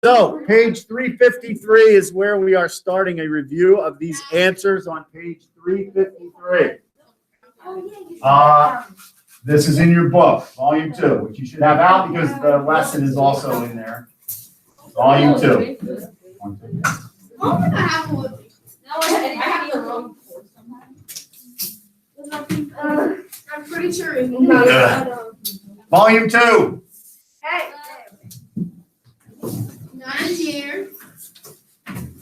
So page 353 is where we are starting a review of these answers on page 353. This is in your book, volume 2, which you should have out because the lesson is also in there. Volume 2. I'm pretty sure. Volume 2. Hey. 9 here.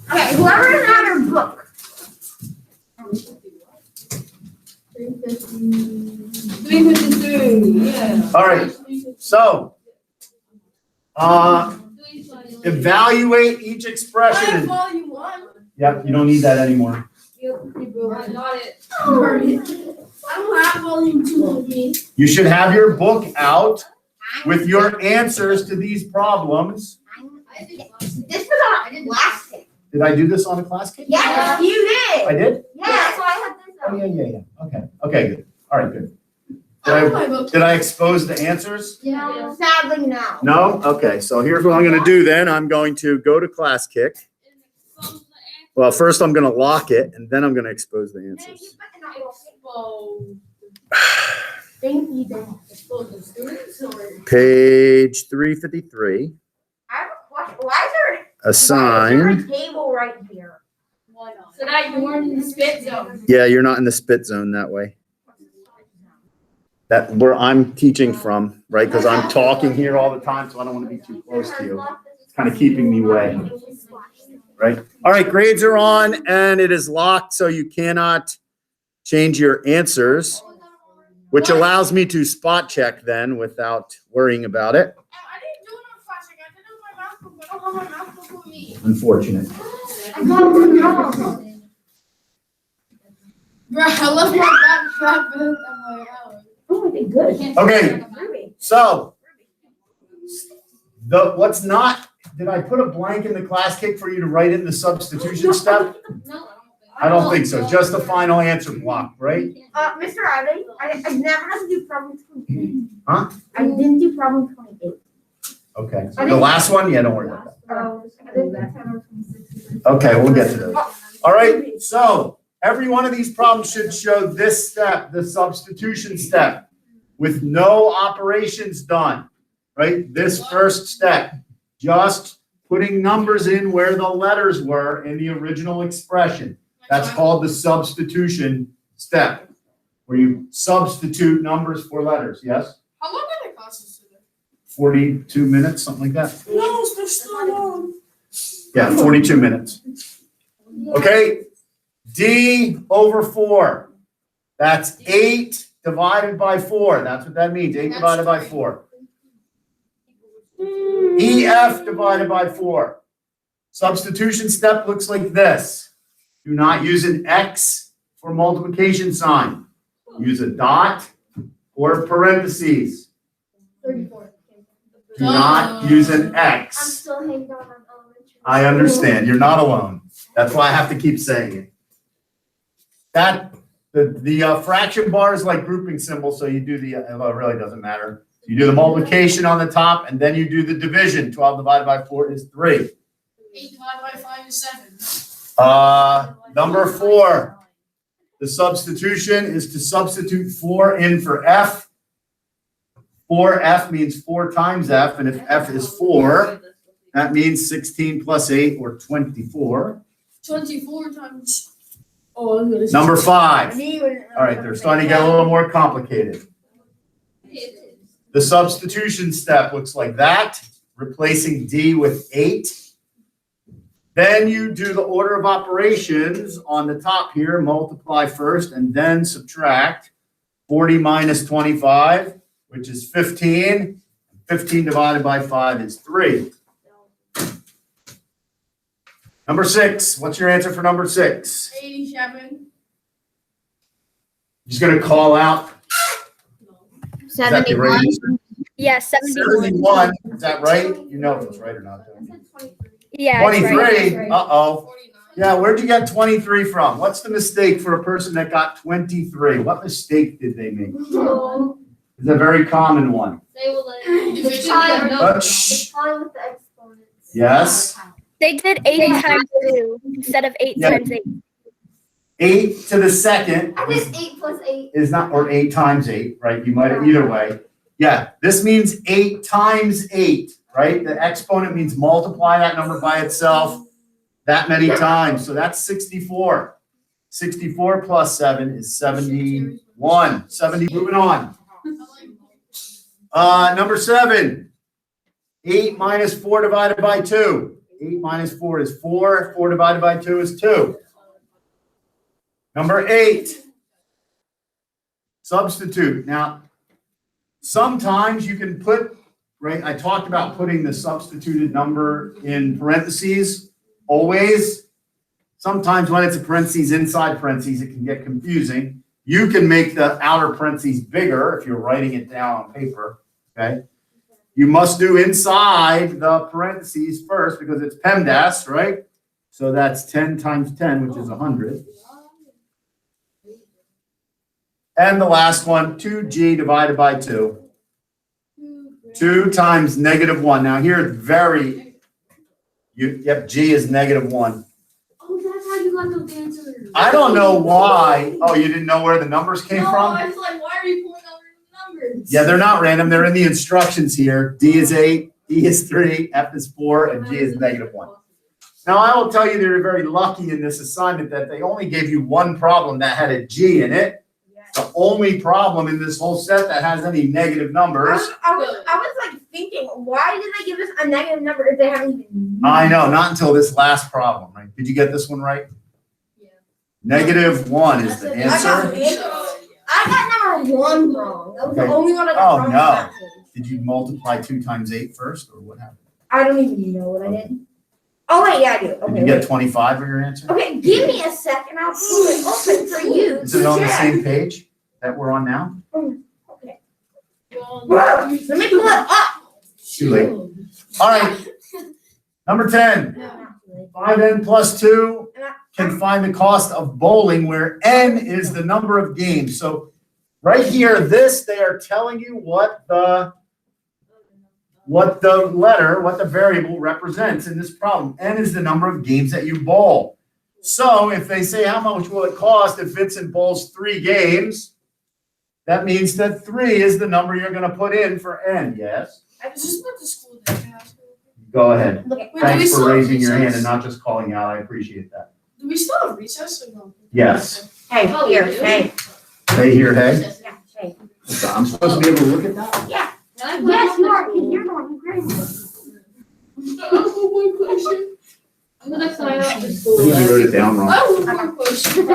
Okay, whoever is on their book. 353. Yeah. All right. So, evaluate each expression. Volume 1. Yep, you don't need that anymore. I don't have volume 2 with me. You should have your book out with your answers to these problems. This was on plastic. Did I do this on a class kit? Yes, you did. I did? Yeah, so I have this. Oh, yeah. Okay, good. All right, good. Did I expose the answers? No, sadly, no. No? Okay, so here's what I'm going to do then. I'm going to go to class kick. Well, first I'm going to lock it, and then I'm going to expose the answers. Thank you. Page 353. I have a question. Why is there Assign. a table right here? So now you weren't in the spit zone. Yeah, you're not in the spit zone that way. That where I'm teaching from, right? Because I'm talking here all the time, so I don't want to be too close to you. It's kind of keeping me away, right? All right, grades are on, and it is locked, so you cannot change your answers, which allows me to spot check then without worrying about it. I didn't do it on plastic. I did it on my MacBook. I don't have my MacBook with me. Unfortunate. I got it wrong. Bro, I left my backpack in my house. Oh, they good. Okay, so what's not, did I put a blank in the class kick for you to write in the substitution step? No, I don't think so. Just the final answer block, right? Mr. Addy, I never had to do problem 28. Huh? I didn't do problem 28. Okay. The last one? Yeah, don't worry about that. Okay, we'll get to those. All right, so every one of these problems should show this step, the substitution step, with no operations done, right? This first step, just putting numbers in where the letters were in the original expression. That's called the substitution step, where you substitute numbers for letters, yes? How long are the classes today? 42 minutes, something like that. No, they're still long. Yeah, 42 minutes. Okay, D over 4. That's 8 divided by 4. That's what that means, 8 divided by 4. EF divided by 4. Substitution step looks like this. Do not use an X for multiplication sign. Use a dot or parentheses. 34. Do not use an I'm X. still hanging on elementary. I understand. You're not alone. That's why I have to keep saying it. The fraction bar is like grouping symbols, so you do well, it really doesn't matter. You do the multiplication on the top, and then you do the division. 12 divided by 4 is 3. 8 divided by 5 is 7. Number 4. The substitution is to substitute 4 in for F. 4F means 4 times F, and if F is 4, that means 16 plus 8, or 24. 24 times. Oh, I'm gonna. Number 5. All right, they're starting to get a little more complicated. The substitution step looks like that, replacing D with 8. Then you do the order of operations on the top here, multiply first and then subtract. 40 minus 25, which is 15. 15 divided by 5 is 3. Number 6, what's your answer for number 6? 87. Just gonna call out. Is that the right 71. answer? Yeah, 71. 71, is that right? You know if it's right or not. don't you? Yeah, it's right. 23, uh-oh. Yeah, where'd you get 23 from? What's the mistake for a person that got 23? What mistake did they make? It's a very common one. They will let Division. Shh. Time with the exponents. Yes. They did 8 times 2 instead of 8 Yeah. times 8. 8 to the second I did 8 plus 8. is not, or 8 times 8, right? You might have either way. Yeah, this means 8 times 8, right? The exponent means multiply that number by itself that many times. So that's 64. 64 plus 7 is 71. 70, moving on. Number 7. 8 minus 4 divided by 2. 8 minus 4 is 4. 4 divided by 2 is 2. Number 8. Substitute. Now, sometimes you can put, right, I talked about putting the substituted number in parentheses, always. Sometimes when it's a parentheses inside parentheses, it can get confusing. You can make the outer parentheses bigger if you're writing it down on paper, okay? You must do inside the parentheses first because it's PEMDAS, right? So that's 10 times 10, which is 100. And the last one, 2g divided by 2. 2 times -1. Now here it's yep, g is -1. Oh, that's how you got those answers. I don't know why. Oh, you didn't know where the numbers came No, from? I was like, why are you pulling out numbers? Yeah, they're not random. They're in the instructions here. D is 8, E is 3, F is 4, and G is -1. Now, I will tell you they're very lucky in this assignment that they only gave you one problem that had a G in it. The only problem in this whole set that has any negative numbers. I was like thinking, why did they give us a negative number if they haven't even? I know, not until this last problem, right? Did you get this one right? Yeah. -1 is the I answer. got number 1 wrong. That was Okay. the only one I Oh, got wrong. no. That one. Did you multiply 2 times 8 first, or what happened? I don't even know what I did. Oh wait, yeah, I do. Did Okay. you get wait. 25 for your answer? Okay, give me a second. I'll pull it open for you. Is it on the same page that we're on now? Okay. Let me pull it up. Too late. All right, number 10. 5n plus 2 can find the cost of bowling where n is the number of games. So right here, they are telling you what the variable represents in this problem. N is the number of games that you bowl. So if they say how much will it cost if Vincent bowls 3 games, that means that 3 is the number you're going to put in for n, yes? I was just about to school that. Can I ask you? Go ahead. Look at Wait, do we Thanks still for have raising your hand recess? and not just calling out. I appreciate that. Do we still have recess or no? Yes. Hey, Oh, here, you do? hey. Hey here, hey. Yeah, hey. I'm supposed to be able to look at that? Yes, you are. You're the one who graded Oh, one question. I'm gonna sign up for school. I think you wrote it down wrong. Oh, one question.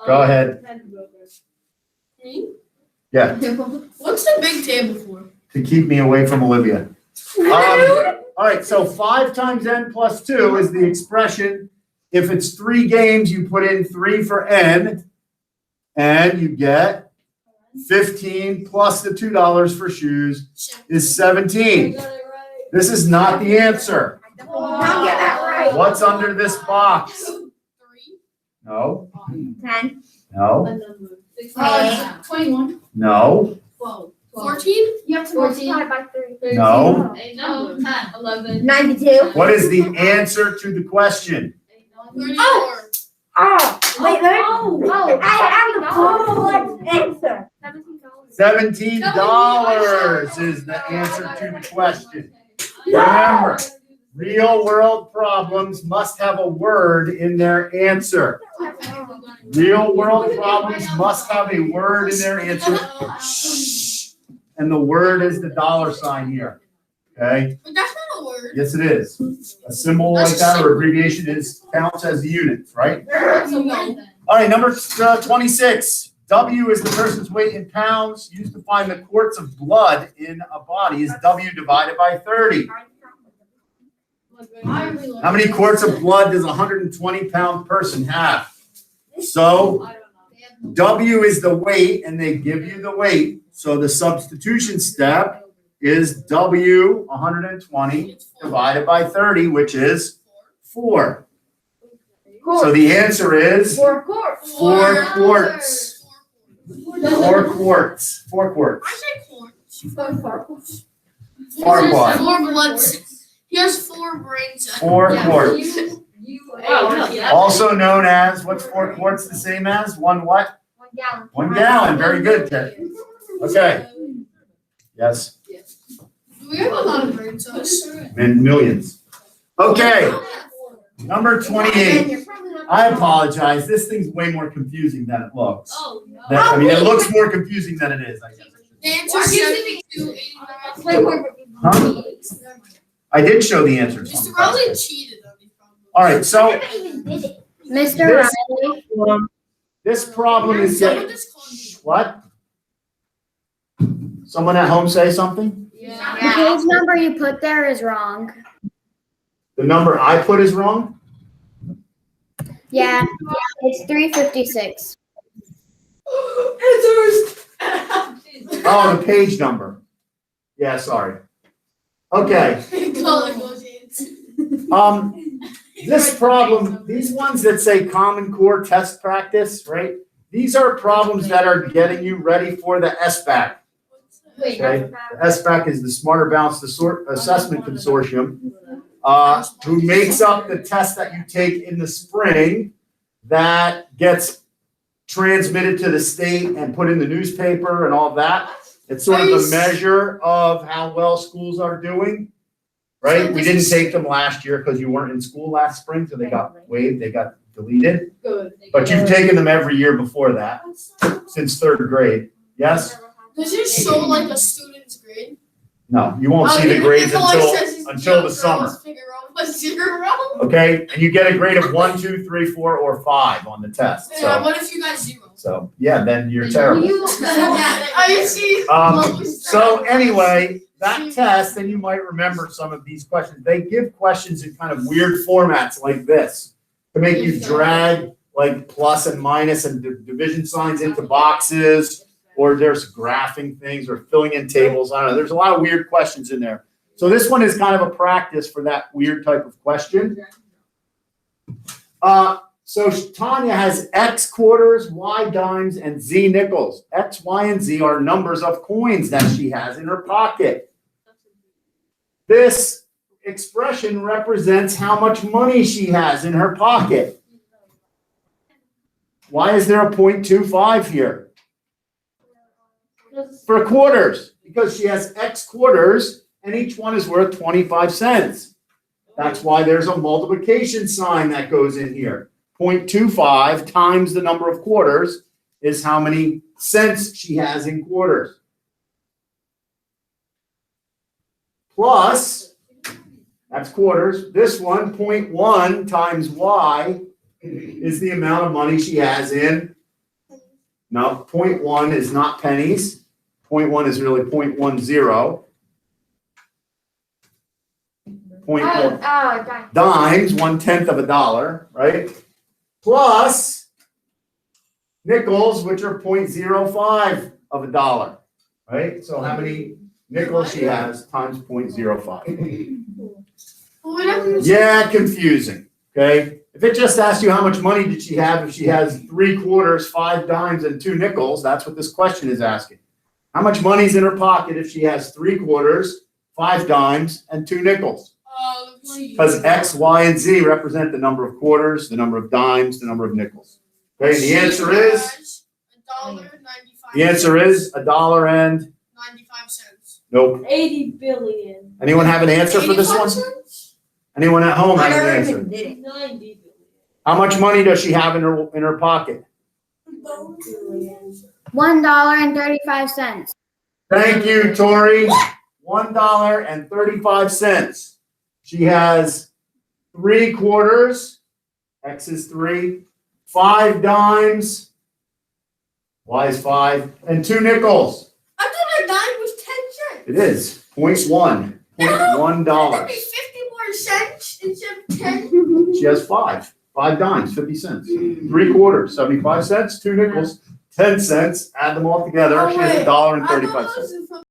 Go ahead. Me? Yeah, What's the big table for? to keep me away from Olivia. All right, so 5 times n plus 2 is the expression. If it's 3 games, you put in 3 for n, and you get 15 plus the $2 for shoes is 17. This is not the answer. Don't get that right. What's under this box? 3. No, 10. no, 21. no, 12. 14? You have to 14. multiply by 3. no. 10. 11. 92. What is the answer to the question? 34. Oh, wait, I have the correct answer. $17 is the answer to the question. Remember, real world problems must have a word in their answer. Real world problems must have a word in their answer. Shh. And the word is the $sign here. Okay? But that's not a word. Yes, it is. A symbol like that or abbreviation counts as the units, right? No. All right, number 26. W is the person's weight in pounds. Used to find the quarts of blood in a body is W divided by 30. How many quarts of blood does a 120-pound person have? So W is the weight, and they give you the weight. So the substitution step is W, 120, divided by 30, which is 4. So the answer is 4 quarts. 4 quarts. 4 quarts. 4 quarts. I said corn. Four what? Four blood. He has 4 brain cells. 4 Yeah, quarts. Yeah. Also known as, what's 4 quarts the same as? 1 what? 1 gallon. 1 gallon. Very good, Ted. Okay. Yes, We have a lot of brain cells. millions. Okay, number 28. You're probably not- I apologize. This thing's way more confusing than it looks. Oh, no. I mean, it looks more confusing than it is, I guess. The answer is 72, 89. Wait, wait, wait. Huh? I did show the answer to Mr. some Rowley questions. cheated on these problems. All right, so I even did it. Mr. This- Riley, this problem is Someone getting, just called you. what? Someone at home say something? the Yeah. page number you put there is wrong. The number I put is wrong? Yeah, it's 356. Oh, the page number. Yeah, sorry. Okay, Color goes this problem, these ones that say Common Core test practice, right? These are problems that are getting you ready for the SBAC. Wait. Okay. The SBAC is the Smarter Balanced Assessment Consortium, who makes up the test that you take in the spring that gets transmitted to the state and put in the newspaper and all that. It's sort of the measure of how well schools are doing, right? We didn't take them last year because you weren't in school last spring, so they got waived, they got deleted. Good. But you've taken them every year before that, since 3rd grade. Yes? Does it show like a student's grade? No, you won't see the grades until the summer. Figure out a 0. Okay, and you get a grade of 1, 2, 3, 4, or 5 on the test. Yeah, So, what if you got 0? then you're terrible. I see. So anyway, that test, and you might remember some of these questions. They give questions in kind of weird formats like this to make you drag like plus and minus and division signs into boxes, or there's graphing things or filling in tables. I don't know. There's a lot of weird questions in there. So this one is kind of a practice for that weird type of question. So Tanya has X quarters, Y dimes, and Z nickels. X, Y, and Z are numbers of coins that she has in her pocket. This expression represents how much money she has in her pocket. Why is there a 0.25 here? For quarters, because she has X quarters and each one is worth 25 cents. That's why there's a multiplication sign that goes in here. 0.25 times the number of quarters is how many cents she has in quarters. Plus, that's quarters. This one, 0.1 times Y is the amount of money she has in. No, 0.1 is not pennies. 0.1 is really 0.10. 0.1 done. dimes, 1/10 of a dollar, right? Plus nickels, which are 0.05 of a dollar, right? So how many nickels she has times 0.05. Yeah, confusing, okay? If it just asks you how much money did she have, if she has 3 quarters, 5 dimes, and 2 nickels, that's what this question is asking. How much money's in her pocket if she has 3 quarters, 5 dimes, and 2 nickels? Because X, Y, and Z represent the number of quarters, the number of dimes, the number of nickels. Okay, and the answer is? The answer is $1 and? 95 cents. Nope. 80 billion. Anyone have an answer for this 85 one? cents? Anyone at home have an I answer? even did it. 90 billion. How much money does she have in her pocket? $1.35. Thank you, Tori. $1.35. She has 3 quarters. X is 3. 5 dimes. Y is 5. And 2 nickels. I thought a dime was 10 cents. It is 0.1. $0.1. That'd be 50 more cents instead of 10. She has 5. 5 dimes, 50 cents. 3 quarters, 75 cents. 2 nickels, 10 cents. Add them all together. She has $1.35.